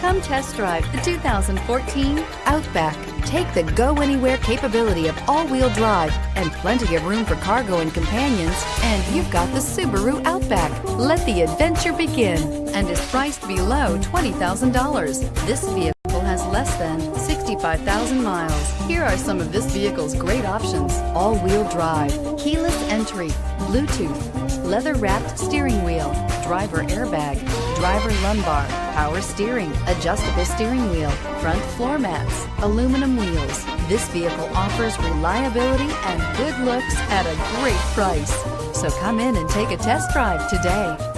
Come test drive the 2014 Outback. Take the go-anywhere capability of all-wheel drive and plenty of room for cargo and companions, and you've got the Subaru Outback. Let the adventure begin, and is priced below $20,000. This vehicle has less than 65,000 miles. Here are some of this vehicle's great options: all-wheel drive, keyless entry, Bluetooth, leather-wrapped steering wheel, driver airbag, driver lumbar, power steering, adjustable steering wheel, front floor mats, aluminum wheels. This vehicle offers reliability and good looks at a great price. So come in and take a test drive today.